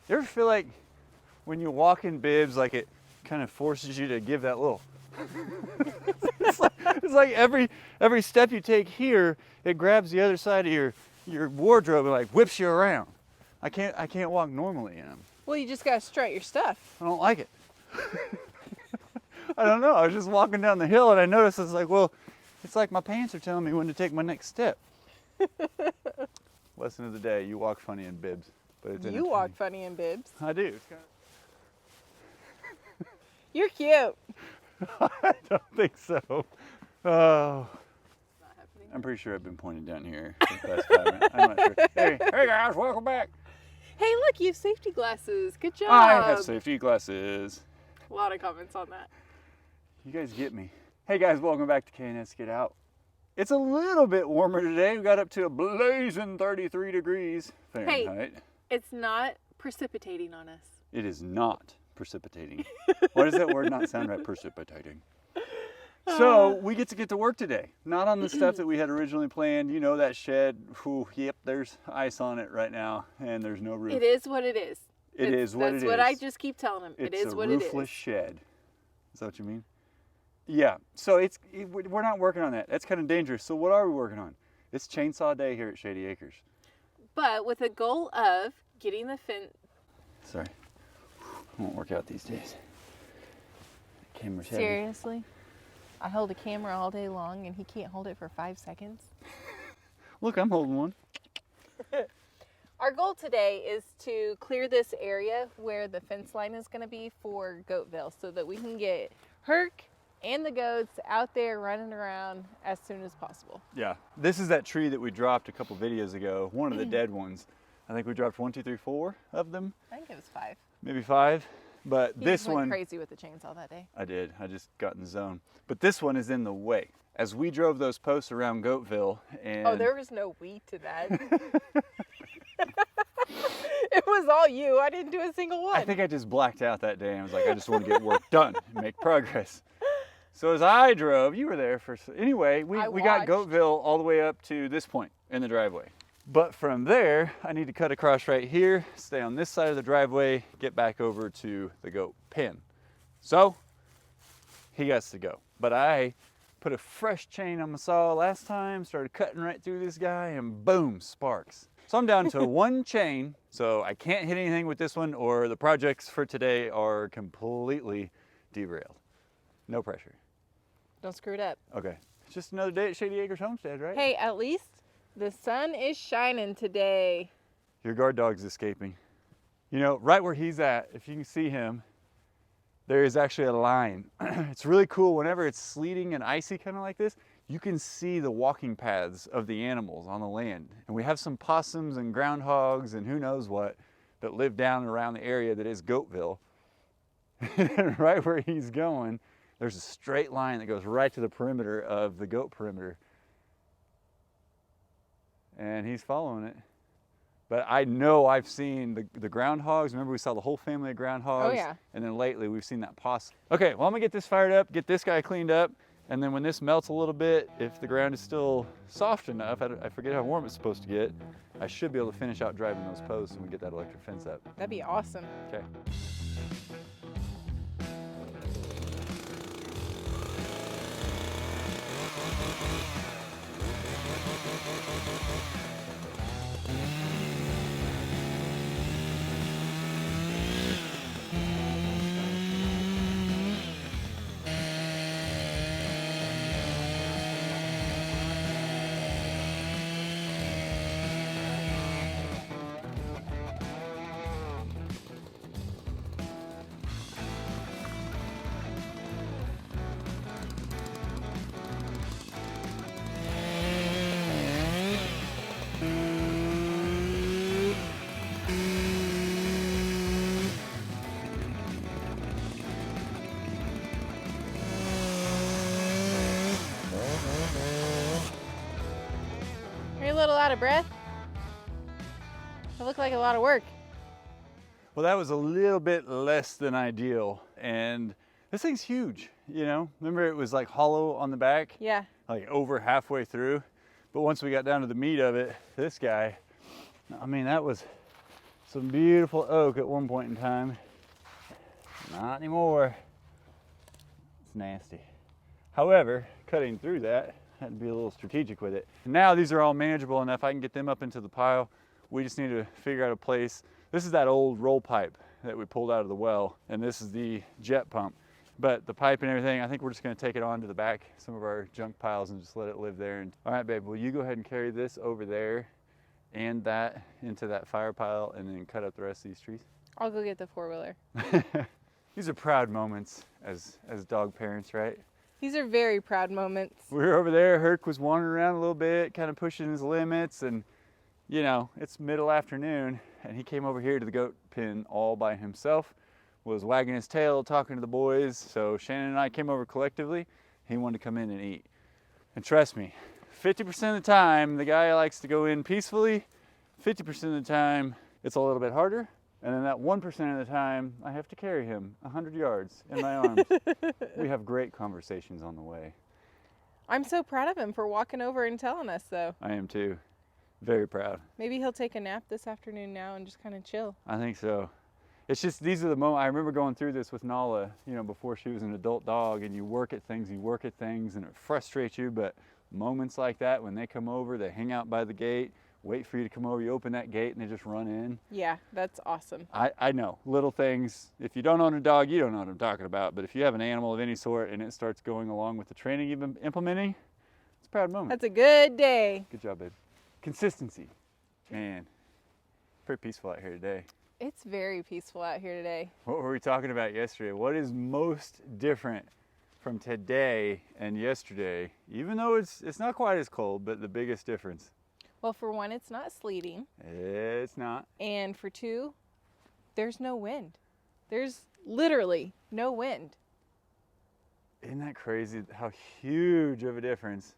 You ever feel like when you walk in bibs, like it kind of forces you to give that little, it's like every step you take here, it grabs the other side of your wardrobe and like whips you around. I can't walk normally in them. Well, you just gotta strut your stuff. I don't like it. I don't know. I was just walking down the hill and I noticed it's like, well, it's like my pants are telling me when to take my next step. Lesson of the day: you walk funny in bibs, but it's You walk funny in bibs. I do. It's kind You're cute. of, I don't think so. Oh. I'm pretty sure I've been pointing down here for the past 5 minutes. I'm not sure. Hey guys, welcome back. Hey, look, you have safety glasses. Good job. I have safety glasses. A lot of comments on that. You guys get me. Hey guys, welcome back to K&S Get Out. It's a little bit warmer today. We got up to a blazing 33 degrees Fahrenheit. Hey, it's not precipitating on us. It is not precipitating. Why does that word not sound right? Precipitating. So we get to work today. Not on the stuff that we had originally planned. You know, that shed. Whew, yep, there's ice on it right now, and there's no roof. It is what it is. It is what it is. That's what I just keep telling him. It is what it is. It's a roofless shed. Is that what you mean? Yeah. So we're not working on that. That's kind of dangerous. So what are we working on? It's chainsaw day here at Shady Acres. But with a goal of getting the fence. Sorry. It won't work out these days. Camera's heavy. Seriously? I hold a camera all day long and he can't hold it for 5 seconds. Look, I'm holding one. Our goal today is to clear this area where the fence line is going to be for Goatville so that we can get Herc and the goats out there running around as soon as possible. Yeah. This is that tree that we dropped a couple videos ago, one of the dead ones. I think we dropped 1, 2, 3, 4 of them. I think it was 5. Maybe 5. But He this just went one, crazy with the chainsaw that day. I did. I just got in the zone. But this one is in the way. As we drove those posts around Goatville, and Oh, there was no we to that. It was all you. I didn't do a single one. I think I just blacked out that day. And I was like, I just want to get work done and make progress. So as I drove, you were there for. Anyway, we got Goatville all the way up to this point in the driveway. But from there, I need to cut across right here, stay on this side of the driveway, get back over to the goat pen. So he has to go. But I put a fresh chain on my saw last time, started cutting right through this guy, and boom, sparks. So I'm down to one chain, so I can't hit anything with this one, or the projects for today are completely derailed. No pressure. Don't screw it up. Okay. It's just another day at Shady Acres Homestead, right? Hey, at least the sun is shining today. Your guard dog's escaping. You know, right where he's at, if you can see him, there is actually a line. It's really cool. Whenever it's sleeting and icy kind of like this, you can see the walking paths of the animals on the land. And we have some possums and groundhogs and who knows what that live down around the area that is Goatville. And right where he's going, there's a straight line that goes right to the perimeter of the goat perimeter. And he's following it. But I know I've seen the groundhogs. Remember, we saw the whole family of groundhogs. Oh, yeah. And then lately we've seen that possum. Okay, well, I'm gonna get this fired up, get this guy cleaned up, and then when this melts a little bit, if the ground is still soft enough, I forget how warm it's supposed to get, I should be able to finish out driving those posts and we get that electric fence up. That'd be awesome. Okay. Are you a little out of breath? It looked like a lot of work. Well, that was a little bit less than ideal. And this thing's huge, you know? Remember it was like hollow on the back? Yeah. Like over halfway through. But once we got down to the meat of it, this guy, I mean, that was some beautiful oak at one point in time. Not anymore. It's nasty. However, cutting through that, had to be a little strategic with it. Now these are all manageable enough. I can get them up into the pile. We just need to figure out a place. This is that old roll pipe that we pulled out of the well, and this is the jet pump. But the pipe and everything, I think we're just gonna take it on to the back, some of our junk piles, and just let it live there. And all right, babe, will you go ahead and carry this over there and that into that fire pile and then cut up the rest of these trees? I'll go get the four-wheeler. These are proud moments as dog parents, right? These are very proud moments. We were over there, Herc was wandering around a little bit, kind of pushing his limits, and you know, it's middle afternoon, and he came over here to the goat pen all by himself, was wagging his tail, talking to the boys. So Shannon and I came over collectively. He wanted to come in and eat. And trust me, 50% of the time, the guy likes to go in peacefully. 50% of the time, it's a little bit harder. And then that 1% of the time, I have to carry him 100 yards in my arms. We have great conversations on the way. I'm so proud of him for walking over and telling us, though. I am too. Very proud. Maybe he'll take a nap this afternoon now and just kind of chill. I think so. It's just, these are the moments. I remember going through this with Nala, you know, before she was an adult dog, and you work at things, and it frustrates you, but moments like that, when they come over, they hang out by the gate, wait for you to come over, you open that gate and they just run in. Yeah, that's awesome. I know, little things. If you don't own a dog, you don't know what I'm talking about, but if you have an animal of any sort and it starts going along with the training you've been implementing, it's a proud moment. That's a good day. Good job, babe. Consistency. Man, pretty peaceful out here today. It's very peaceful out here today. What were we talking about yesterday? What is most different from today and yesterday, even though it's not quite as cold, but the biggest difference? Well, for one, it's not sleeting. It's not. And for two, there's no wind. There's literally no wind. Isn't that crazy how huge of a difference?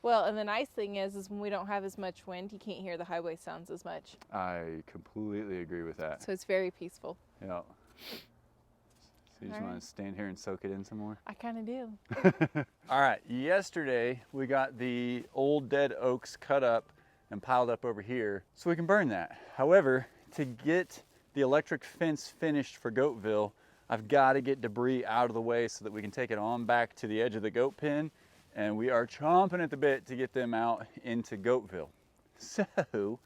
Well, and the nice thing is when we don't have as much wind, you can't hear the highway sounds as much. I completely agree with that. So it's very peaceful. Yeah. So you just want to stand here and soak it in some more? I kind of do. All right, yesterday we got the old dead oaks cut up and piled up over here so we can burn that. However, to get the electric fence finished for Goatville, I've got to get debris out of the way so that we can take it on back to the edge of the goat pen, and we are chomping at the bit to get them out into Goatville. So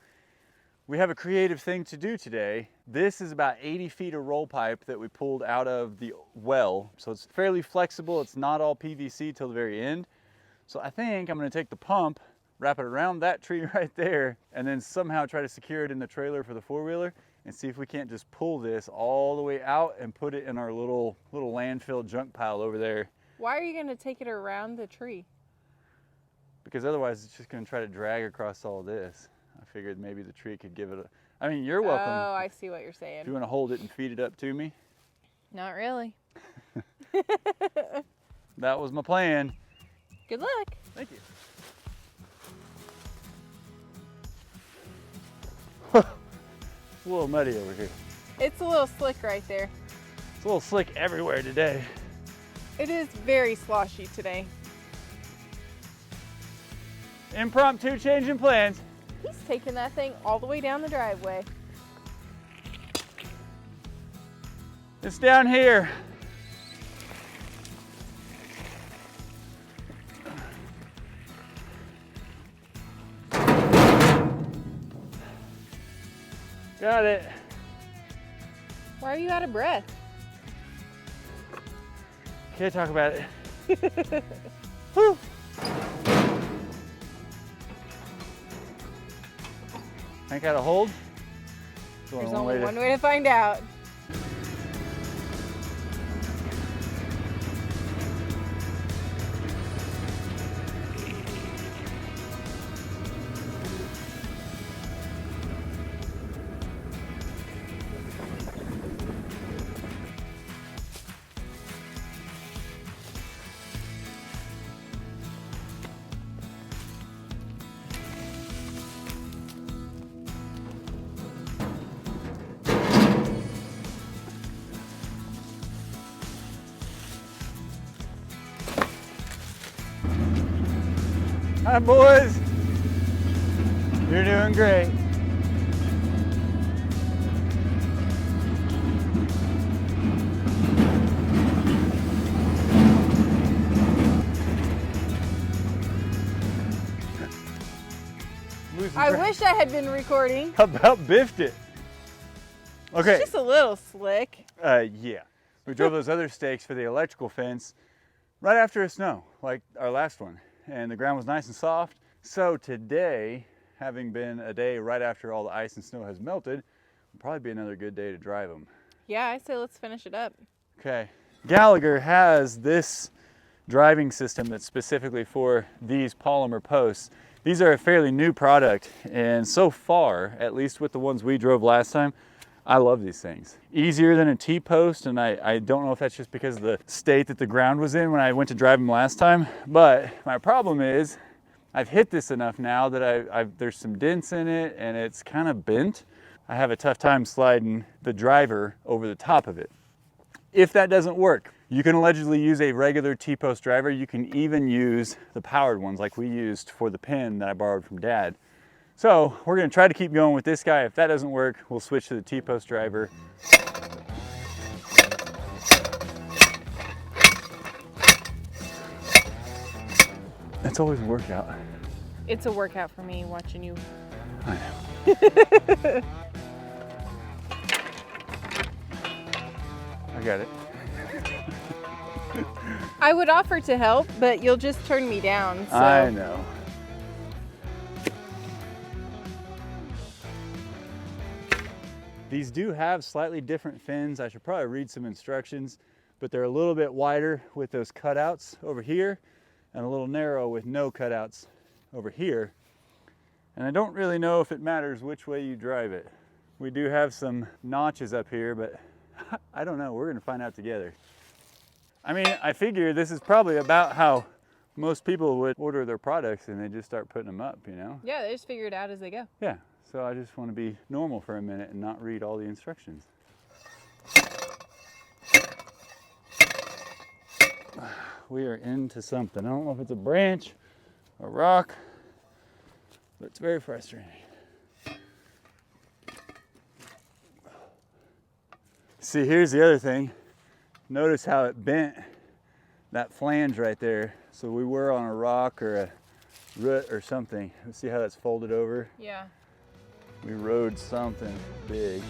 we have a creative thing to do today. This is about 80 feet of roll pipe that we pulled out of the well. So it's fairly flexible. It's not all PVC till the very end. So I think I'm gonna take the pump, wrap it around that tree right there, and then somehow try to secure it in the trailer for the four-wheeler and see if we can't just pull this all the way out and put it in our little landfill junk pile over there. Why are you gonna take it around the tree? Because otherwise it's just gonna try to drag across all this. I figured maybe the tree could give it a, I mean, you're welcome. Oh, I see what you're saying. If you wanna hold it and feed it up to me. Not really. That was my plan. Good luck. Thank you. It's a little muddy over here. It's a little slick right there. It's a little slick everywhere today. It is very sloshy today. Impromptu change in plans. He's taking that thing all the way down the driveway. It's down here. Got it. Why are you out of breath? Can't talk about it. Whew. Think how to hold? There's only one way to find out. Hi, boys. You're doing great. I wish I had been recording. About biffed it. Okay. It's just a little slick. Yeah. We drove those other stakes for the electrical fence right after a snow, like our last one. And the ground was nice and soft. So today, having been a day right after all the ice and snow has melted, will probably be another good day to drive them. Yeah, I say let's finish it up. Okay. Gallagher has this driving system that's specifically for these polymer posts. These are a fairly new product, and so far, at least with the ones we drove last time, I love these things. Easier than a T-post, and I don't know if that's just because of the state that the ground was in when I went to drive them last time, but my problem is I've hit this enough now that there's some dents in it and it's kind of bent. I have a tough time sliding the driver over the top of it. If that doesn't work, you can allegedly use a regular T-post driver. You can even use the powered ones like we used for the pin that I borrowed from Dad. So we're gonna try to keep going with this guy. If that doesn't work, we'll switch to the T-post driver. It's always a workout. It's a workout for me watching you. I know. I got it. I would offer to help, but you'll just turn me down. So. I know. These do have slightly different fins. I should probably read some instructions, but they're a little bit wider with those cutouts over here and a little narrow with no cutouts over here. And I don't really know if it matters which way you drive it. We do have some notches up here, but I don't know. We're gonna find out together. I mean, I figure this is probably about how most people would order their products and they just start putting them up, you know? Yeah, they just figure it out as they go. Yeah. So I just want to be normal for a minute and not read all the instructions. We are into something. I don't know if it's a branch, a rock, but it's very frustrating. See, here's the other thing. Notice how it bent that flange right there. So we were on a rock or a root or something. See how that's folded over? Yeah. We rode something big.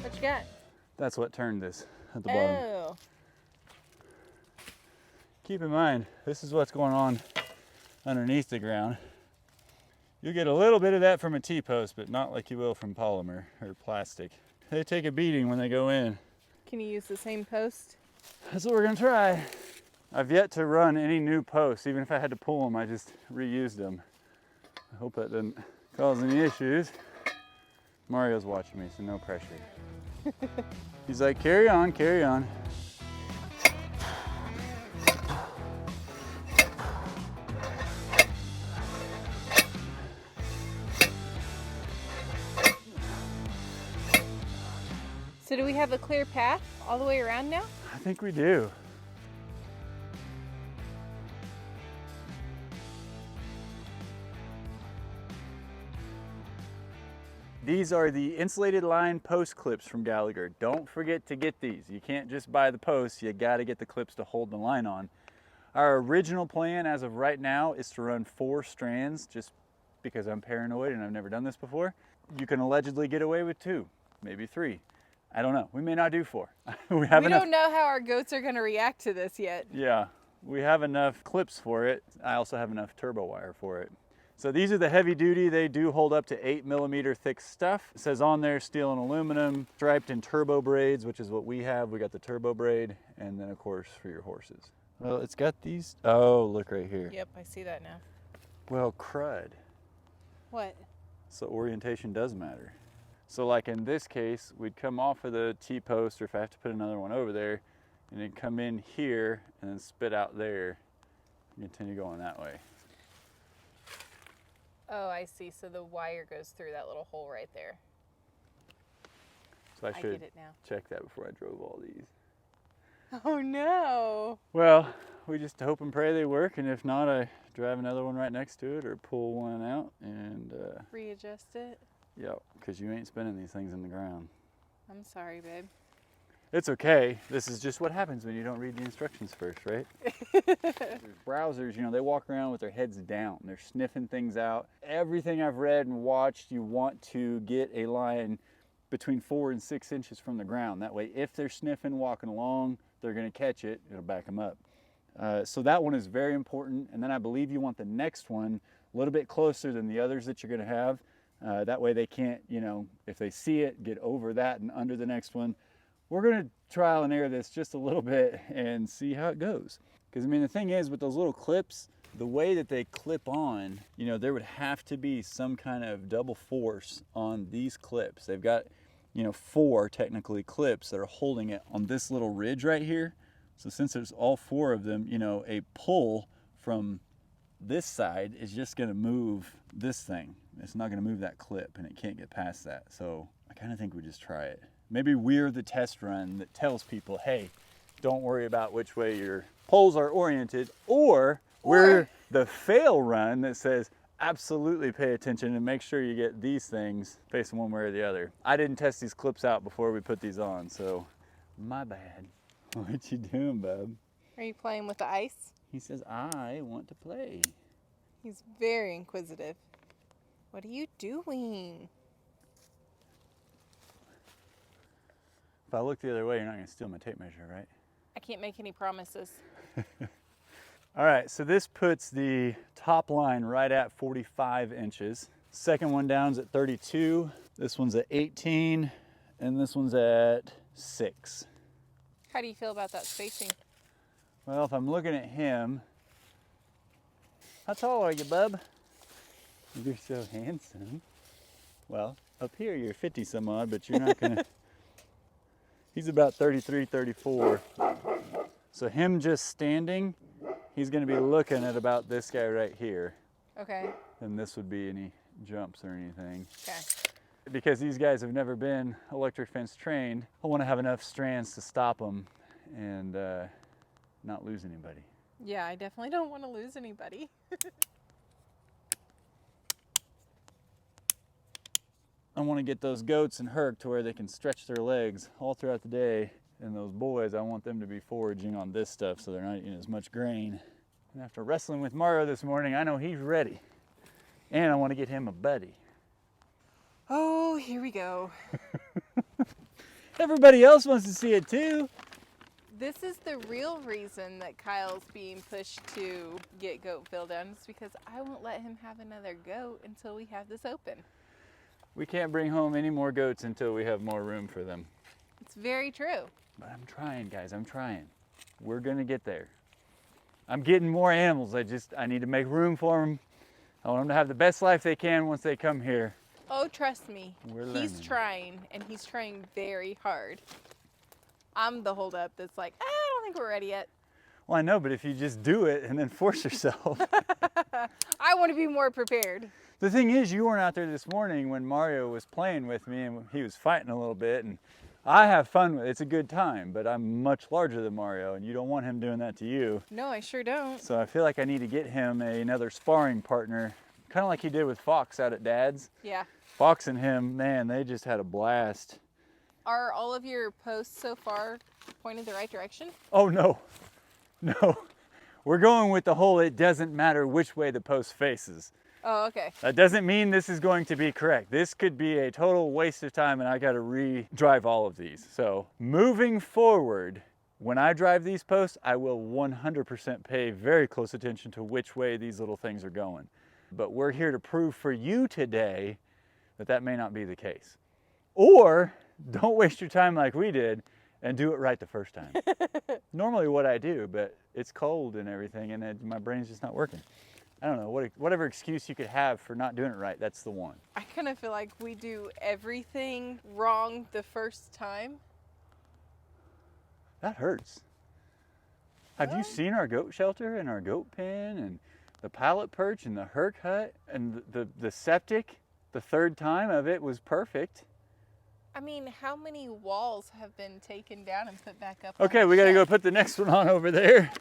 What you got? That's what turned this at the bottom. Oh. Keep in mind, this is what's going on underneath the ground. You'll get a little bit of that from a T-post, but not like you will from polymer or plastic. They take a beating when they go in. Can you use the same post? That's what we're gonna try. I've yet to run any new posts. Even if I had to pull them, I just reused them. I hope that doesn't cause any issues. Mario's watching me, so no pressure. He's like, carry on, carry on. So do we have a clear path all the way around now? I think we do. These are the insulated line post clips from Gallagher. Don't forget to get these. You can't just buy the posts, you gotta get the clips to hold the line on. Our original plan as of right now is to run 4 strands just because I'm paranoid and I've never done this before. You can allegedly get away with 2, maybe 3. I don't know. We may not do 4. we don't know how our goats are going to react to this yet. Yeah, we have enough clips for it. I also have enough turbo wire for it. So these are the heavy duty. They do hold up to 8mm thick stuff. It says on there steel and aluminum, striped in turbo braids, which is what we have. We got the turbo braid, and then of course for your horses. Well, it's got these. Oh, look right here. Yep, I see that now. Well, crud. What? So orientation does matter. So like in this case, we'd come off of the T-post, or if I have to put another one over there, and then come in here and then spit out there and continue going that way. Oh, I see. So the wire goes through that little hole right there. So I should get it now. check that before I drove all these. Oh no. Well, we just hope and pray they work, and if not, I drive another one right next to it or pull one out and readjust it. Yeah, because you ain't spinning these things in the ground. I'm sorry, babe. It's okay. This is just what happens when you don't read the instructions first, right? Browsers, you know, they walk around with their heads down. They're sniffing things out. Everything I've read and watched, you want to get a line between 4 and 6 inches from the ground. That way, if they're sniffing, walking along, they're going to catch it. It'll back them up. So that one is very important. And then I believe you want the next one a little bit closer than the others that you're going to have. That way they can't, you know, if they see it, get over that and under the next one. We're going to trial and error this just a little bit and see how it goes. Because I mean, the thing is with those little clips, the way that they clip on, you know, there would have to be some kind of double force on these clips. They've got, you know, 4 technically clips that are holding it on this little ridge right here. So since there's all 4 of them, you know, a pull from this side is just going to move this thing. It's not going to move that clip, and it can't get past that. So I kind of think we just try it. Maybe we're the test run that tells people, hey, don't worry about which way your poles are oriented, or we're the fail run that says, absolutely pay attention and make sure you get these things facing one way or the other. I didn't test these clips out before we put these on, so my bad. What you doing, bub? Are you playing with the ice? He says, I want to play. He's very inquisitive. What are you doing? If I look the other way, you're not going to steal my tape measure, right? I can't make any promises. All right, so this puts the top line right at 45 inches. Second one down's at 32. This one's at 18, and this one's at 6. How do you feel about that spacing? Well, if I'm looking at him, how tall are you, bub? You're so handsome. Well, up here you're 50 some odd, but you're not gonna, he's about 33, 34. So him just standing, he's gonna be looking at about this guy right here. Okay. And this would be any jumps or anything. Okay. Because these guys have never been electric fence trained, I wanna have enough strands to stop them and not lose anybody. Yeah, I definitely don't want to lose anybody. I want to get those goats and herd to where they can stretch their legs all throughout the day. And those boys, I want them to be foraging on this stuff so they're not eating as much grain. And after wrestling with Mario this morning, I know he's ready. And I want to get him a buddy. Oh, here we go. Everybody else wants to see it too. This is the real reason that Kyle's being pushed to get Goatville done. It's because I won't let him have another goat until we have this open. We can't bring home any more goats until we have more room for them. It's very true. But I'm trying, guys, I'm trying. We're gonna get there. I'm getting more animals. I need to make room for them. I want them to have the best life they can once they come here. Oh, trust me. We're He's learning. trying, and he's trying very hard. I'm the holdup that's like, I don't think we're ready yet. Well, I know, but if you just do it and then force yourself. I want to be more prepared. The thing is, you weren't out there this morning when Mario was playing with me and he was fighting a little bit, and I have fun with it. It's a good time, but I'm much larger than Mario, and you don't want him doing that to you. No, I sure don't. So I feel like I need to get him another sparring partner, kind of like he did with Fox out at Dad's. Yeah. Fox and him, man, they just had a blast. Are all of your posts so far pointed the right direction? Oh, no. No. We're going with the whole it doesn't matter which way the post faces. Oh, okay. That doesn't mean this is going to be correct. This could be a total waste of time and I got to re-drive all of these. So moving forward, when I drive these posts, I will 100% pay very close attention to which way these little things are going. But we're here to prove for you today that that may not be the case. Or don't waste your time like we did and do it right the first time. Normally what I do, but it's cold and everything and my brain's just not working. I don't know, whatever excuse you could have for not doing it right, that's the one. I kind of feel like we do everything wrong the first time. That hurts. Have you seen our goat shelter and our goat pen and the pallet perch and the herc hut and the septic? The third time of it was perfect. I mean, how many walls have been taken down and put back up? Okay, we gotta go put the next one on over there.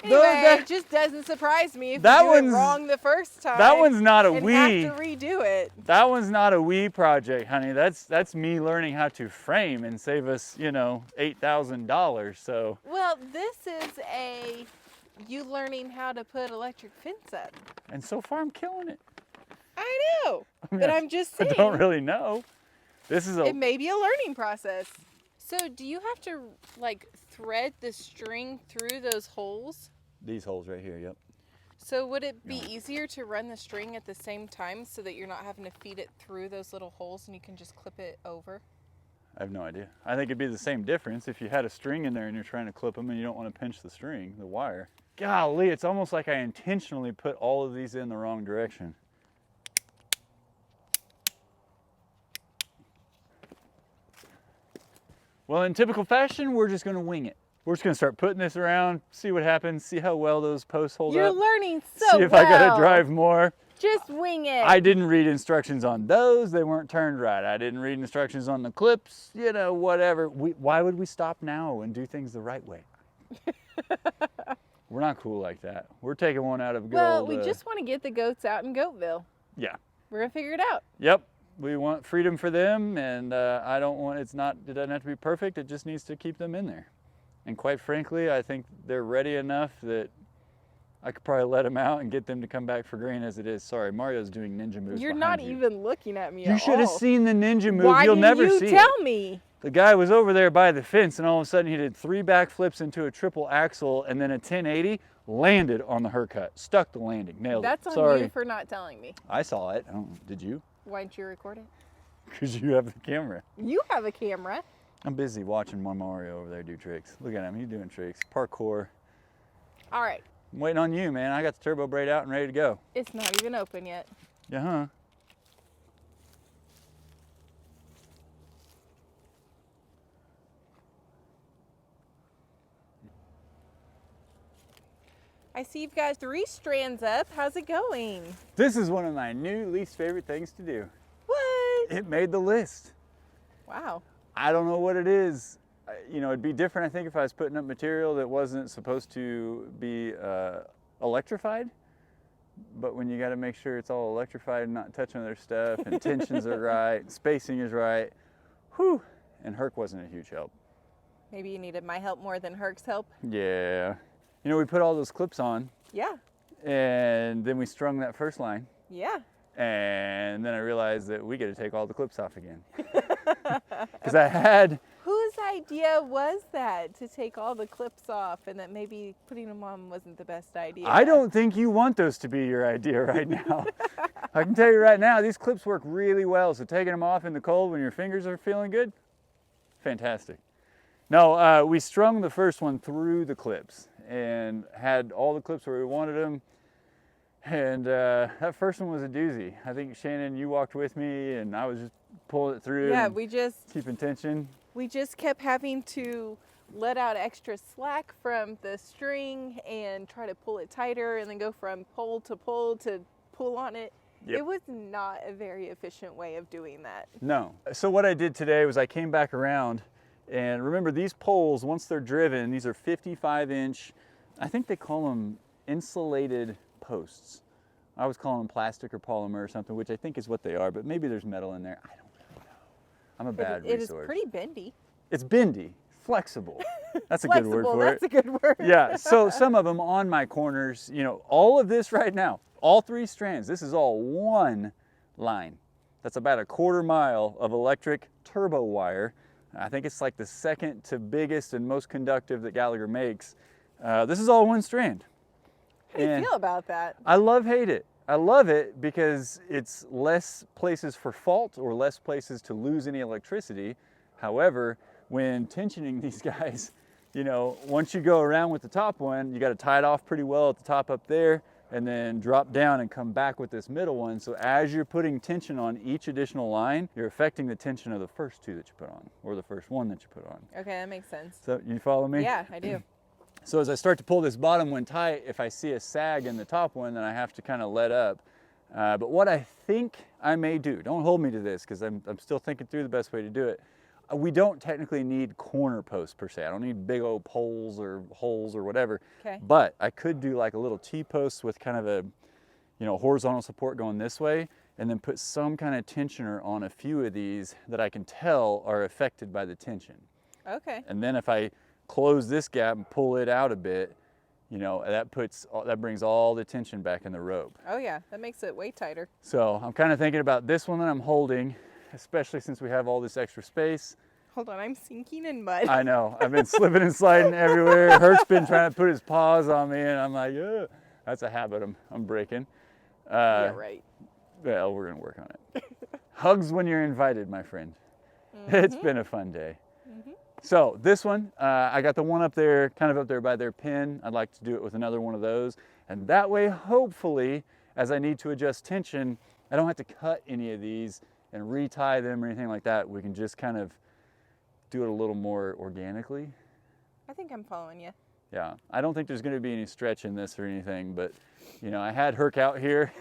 Anyway, it just doesn't surprise me if you do it wrong the first time. That one's not a and we. have to redo it. That one's not a we project, honey. That's me learning how to frame and save us, you know, $8,000. So. Well, this is you learning how to put electric fence up. And so far, I'm killing it. I know, but I'm just saying. I don't really know. It may be a learning process. So do you have to like thread the string through those holes? These holes right here, yep. So would it be easier to run the string at the same time so that you're not having to feed it through those little holes and you can just clip it over? I have no idea. I think it'd be the same difference if you had a string in there and you're trying to clip them and you don't want to pinch the string, the wire. Golly, it's almost like I intentionally put all of these in the wrong direction. Well, in typical fashion, we're just going to wing it. We're just going to start putting this around, see what happens, see how well those posts hold up. You're learning so well. See if I got to drive more. Just wing it. I didn't read instructions on those. They weren't turned right. I didn't read instructions on the clips, you know, whatever. Why would we stop now and do things the right way? We're not cool like that. We're taking one out of good old... Well, we just want to get the goats out in Goatville. Yeah. We're going to figure it out. Yep. We want freedom for them, and I don't want, it doesn't have to be perfect, it just needs to keep them in there. And quite frankly, I think they're ready enough that I could probably let them out and get them to come back for grain as it is. Sorry, Mario's doing ninja moves. You're not even looking at me at all. You should have seen the ninja move. Why You'll never see it. Why didn't you tell me? The guy was over there by the fence, and all of a sudden he did 3 backflips into a triple axle, and then a 1080, landed on the haircut, stuck the landing, nailed it. That's on you for not telling me. I saw it. Did you? Why didn't you record it? Because you have the camera. You have a camera. I'm busy watching my Mario over there do tricks. Look at him, he's doing tricks. Parkour. All right. I'm waiting on you, man. I got the turbo braid out and ready to go. It's not even open yet. Yeah, huh? I see you've got 3 strands up. How's it going? This is one of my new least favorite things to do. What? It made the list. Wow. I don't know what it is. You know, it'd be different, I think, if I was putting up material that wasn't supposed to be electrified. But when you got to make sure it's all electrified and not touching other stuff, and tensions are right, spacing is right, whew. And Herc wasn't a huge help. Maybe you needed my help more than Herc's help? Yeah. You know, we put all those clips on. Yeah. And then we strung that first line. Yeah. And then I realized that we got to take all the clips off again. Because I had... Whose idea was that, to take all the clips off, and that maybe putting them on wasn't the best idea? I don't think you want those to be your idea right now. I can tell you right now, these clips work really well. So taking them off in the cold when your fingers are feeling good, fantastic. No, we strung the first one through the clips and had all the clips where we wanted them. And that first one was a doozy. I think, Shannon, you walked with me and I was just pulling it through. Yeah, keeping tension. We just kept having to let out extra slack from the string and try to pull it tighter, and then go from pole to pull on it. Yep. It was not a very efficient way of doing that. No. So what I did today was I came back around, and remember, these poles, once they're driven, these are 55-inch, I think they call them insulated posts. I always call them plastic or polymer or something, which I think is what they are, but maybe there's metal in there. I don't really know. I'm a bad resource. It is pretty bendy. It's bendy, flexible. That's a good word for it. That's a good word. Yeah, so some of them on my corners, you know, all of this right now, all 3 strands, this is all one line. That's about a 1/4 mile of electric turbo wire. I think it's like the second to biggest and most conductive that Gallagher makes. This is all one strand. How do you feel about that? I hate it. I love it because it's less places for fault or less places to lose any electricity. However, when tensioning these guys, you know, once you go around with the top one, you got to tie it off pretty well at the top up there, and then drop down and come back with this middle one. So as you're putting tension on each additional line, you're affecting the tension of the first 2 that you put on, or the first one that you put on. Okay, that makes sense. So you follow me? Yeah, I do. So as I start to pull this bottom one tight, if I see a sag in the top one, then I have to kind of let up. But what I think I may do, don't hold me to this because I'm still thinking through the best way to do it. we don't technically need corner posts per se. I don't need big old poles or holes or whatever. Okay. But I could do like a little T-post with kind of a, horizontal support going this way, and then put some kind of tensioner on a few of these that I can tell are affected by the tension. Okay. And then if I close this gap and pull it out a bit, that brings all the tension back in the rope. Oh yeah, that makes it way tighter. So I'm kind of thinking about this one that I'm holding, especially since we have all this extra space. Hold on, I'm sinking in mud. I know, I've been slipping and sliding everywhere. Herc's been trying to put his paws on me, and I'm like, ugh. That's a habit I'm breaking. Yeah, right. Well, we're gonna work on it. Hugs when you're invited, my friend. It's been a fun day. So this one, I got the one up there, kind of up there by their pin. I'd like to do it with another one of those. And that way, hopefully, as I need to adjust tension, I don't have to cut any of these and retie them or anything like that. We can just kind of do it a little more organically. I think I'm following you. Yeah, I don't think there's going to be any stretch in this or anything, but I had Herc out here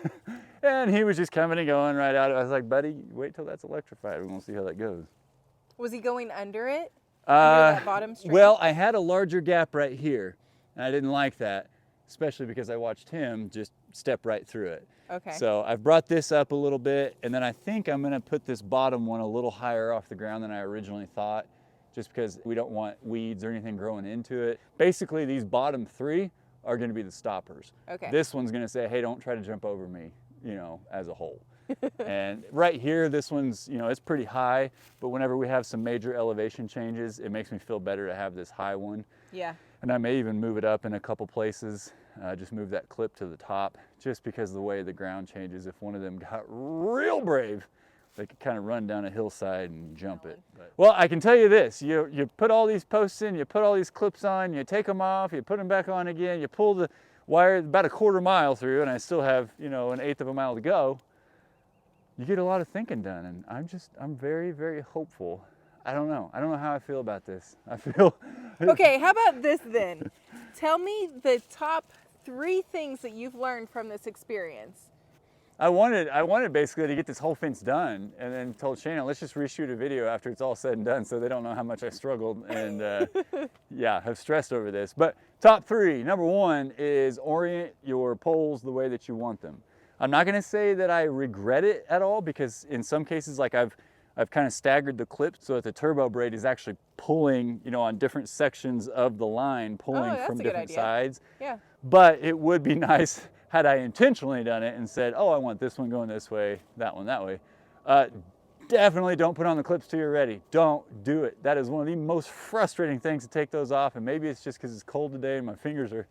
and he was just coming and going right out. I was like, buddy, wait till that's electrified. We're going to see how that goes. Was he going under it? Under that bottom string? Well, I had a larger gap right here and I didn't like that, especially because I watched him just step right through it. Okay. So I've brought this up a little bit, and then I think I'm going to put this bottom one a little higher off the ground than I originally thought, just because we don't want weeds or anything growing into it. Basically, these bottom three are going to be the stoppers. Okay. This one's going to say, hey, don't try to jump over me, as a whole. And right here, this one's, it's pretty high, but whenever we have some major elevation changes, it makes me feel better to have this high one. Yeah. And I may even move it up in a couple places, just move that clip to the top, just because of the way the ground changes. If one of them got real brave, they could kind of run down a hillside and jump it. Well, I can tell you this, you put all these posts in, you put all these clips on, you take them off, you put them back on again, you pull the wire about a quarter mile through, and I still have, an eighth of a mile to go. You get a lot of thinking done, and I'm very, very hopeful. I don't know how I feel about this. I feel... Okay, how about this then? Tell me the top 3 things that you've learned from this experience. I wanted basically to get this whole fence done, and then told Shana, let's just reshoot a video after it's all said and done so they don't know how much I struggled and have stressed over this. But top 3, number 1 is orient your poles the way that you want them. I'm not gonna say that I regret it at all, because in some cases, like I've kind of staggered the clip so that the turbo braid is actually pulling, on different sections of the line, pulling from different sides. Yeah. But it would be nice had I intentionally done it and said, oh, I want this one going this way, that one that way. Definitely don't put on the clips till you're ready. Don't do it. That is one of the most frustrating things, to take those off. And maybe it's just because it's cold today and my fingers are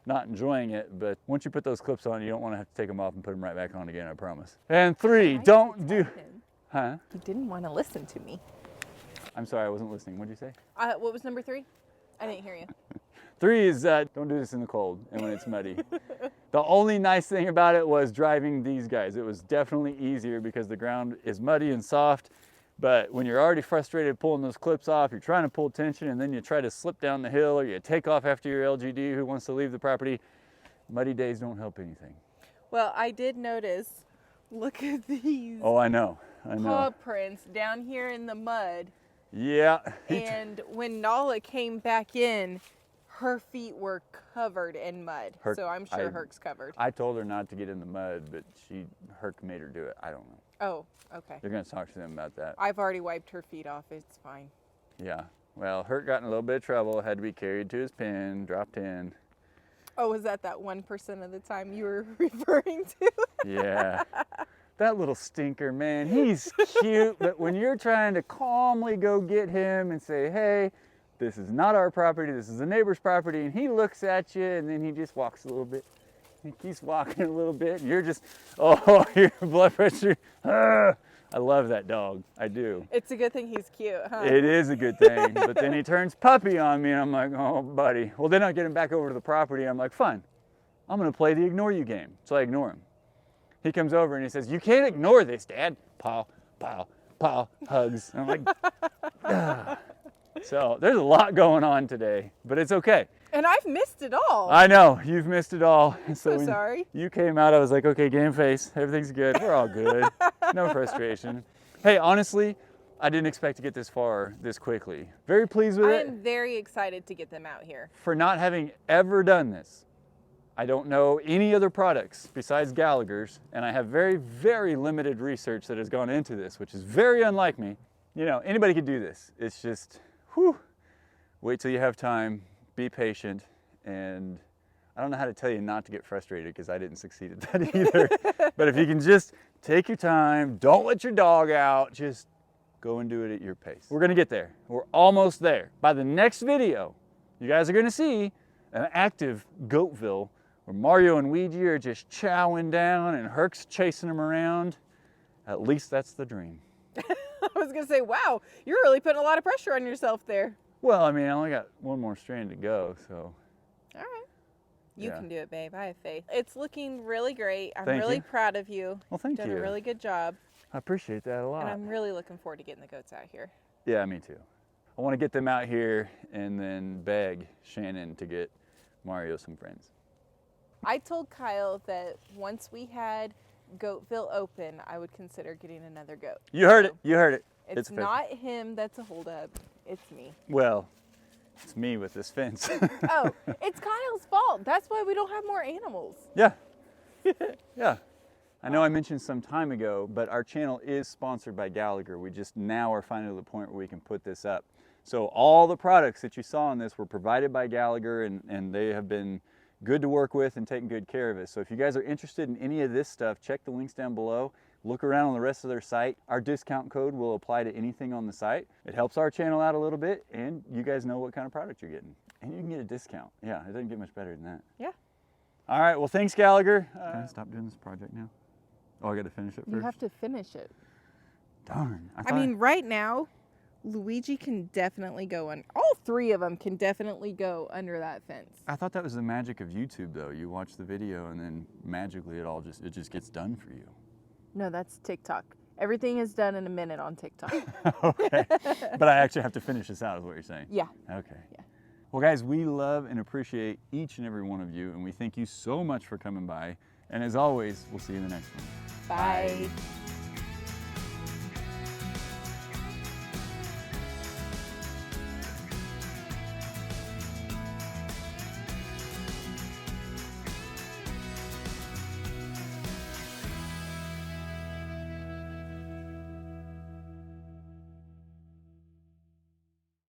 not enjoying it. But once you put those clips on, you don't want to have to take them off and put them right back on again, I promise. And 3, don't do... Huh? You didn't want to listen to me. I'm sorry, I wasn't listening. What did you say? What was number 3? I didn't hear you. 3 is don't do this in the cold and when it's muddy. The only nice thing about it was driving these guys. It was definitely easier because the ground is muddy and soft. But when you're already frustrated pulling those clips off, you're trying to pull tension, and then you try to slip down the hill, or you take off after your LGD who wants to leave the property, muddy days don't help anything. Well, I did notice, look at these. Oh, I know. Paw prints down here in the mud. Yeah. And when Nala came back in, her feet were covered in mud. So I'm sure Herc's covered. I told her not to get in the mud, but Herc made her do it. I don't know. Oh, okay. You're going to talk to them about that. I've already wiped her feet off. It's fine. Yeah. Well, Herc got in a little bit of trouble, had to be carried to his pen, dropped in. Oh, was that 1% of the time you were referring to? Yeah. That little stinker, man, he's cute, but when you're trying to calmly go get him and say, hey, this is not our property, this is the neighbor's property, and he looks at you and then he just walks a little bit. He keeps walking a little bit, and you're just, oh, your blood pressure. I love that dog, I do. It's a good thing he's cute, huh? It is a good thing, but then he turns puppy on me and I'm like, oh, buddy. Well, then I get him back over to the property. I'm like, fine, I'm gonna play the ignore you game. So I ignore him. He comes over and he says, you can't ignore this, Dad. Paw, paw, paw, hugs. And I'm like, ah. So there's a lot going on today, but it's okay. And I've missed it all. I know, you've missed it all. I'm so sorry. You came out, I was like, okay, game face, everything's good, we're all good. No frustration. Hey, honestly, I didn't expect to get this far this quickly. Very pleased with I it. am very excited to get them out here. For not having ever done this, I don't know any other products besides Gallagher's, and I have very, very limited research that has gone into this, which is very unlike me. You know, anybody could do this. It's just, whew, wait till you have time, be patient, and I don't know how to tell you not to get frustrated because I didn't succeed at that either. But if you can just take your time, don't let your dog out, just go and do it at your pace. We're gonna get there. We're almost there. By the next video, you guys are gonna see an active Goatville where Mario and Ouija are just chowing down and Herc's chasing them around. At least that's the dream. I was gonna say, wow, you're really putting a lot of pressure on yourself there. Well, I mean, I only got one more strand to go, so. All right. You Yeah. can do it, babe. I have faith. It's looking really great. I'm Thank really you. proud of you. Well, thank Done you. a really good job. I appreciate that a lot. And I'm really looking forward to getting the goats out here. Yeah, me too. I want to get them out here and then beg Shannon to get Mario some friends. I told Kyle that once we had Goatville open, I would consider getting another goat. You heard it. You heard it. It's official. not him that's a holdup. It's me. Well, it's me with this fence. Oh, it's Kyle's fault. That's why we don't have more animals. Yeah. Yeah. I know I mentioned some time ago, but our channel is sponsored by Gallagher. We just now are finally to the point where we can put this up. So all the products that you saw in this were provided by Gallagher, and they have been good to work with and taking good care of us. So if you guys are interested in any of this stuff, check the links down below. Look around on the rest of their site. Our discount code will apply to anything on the site. It helps our channel out a little bit, and you guys know what kind of product you're getting. And you can get a discount. Yeah, it doesn't get much better than that. Yeah. All right, well, thanks, Gallagher. Can I stop doing this project now? Oh, I got to finish it first? You have to finish it. Darn. I mean, right now, Luigi can definitely go on. All three of them can definitely go under that fence. I thought that was the magic of YouTube, though. You watch the video, and then magically it just gets done for you. No, that's TikTok. Everything is done in a minute on TikTok. Okay. But I actually have to finish this out, is what you're saying? Yeah. Okay. Yeah. Well, guys, we love and appreciate each and every one of you, and we thank you so much for coming by. And as always, we'll see you in the next one. Bye.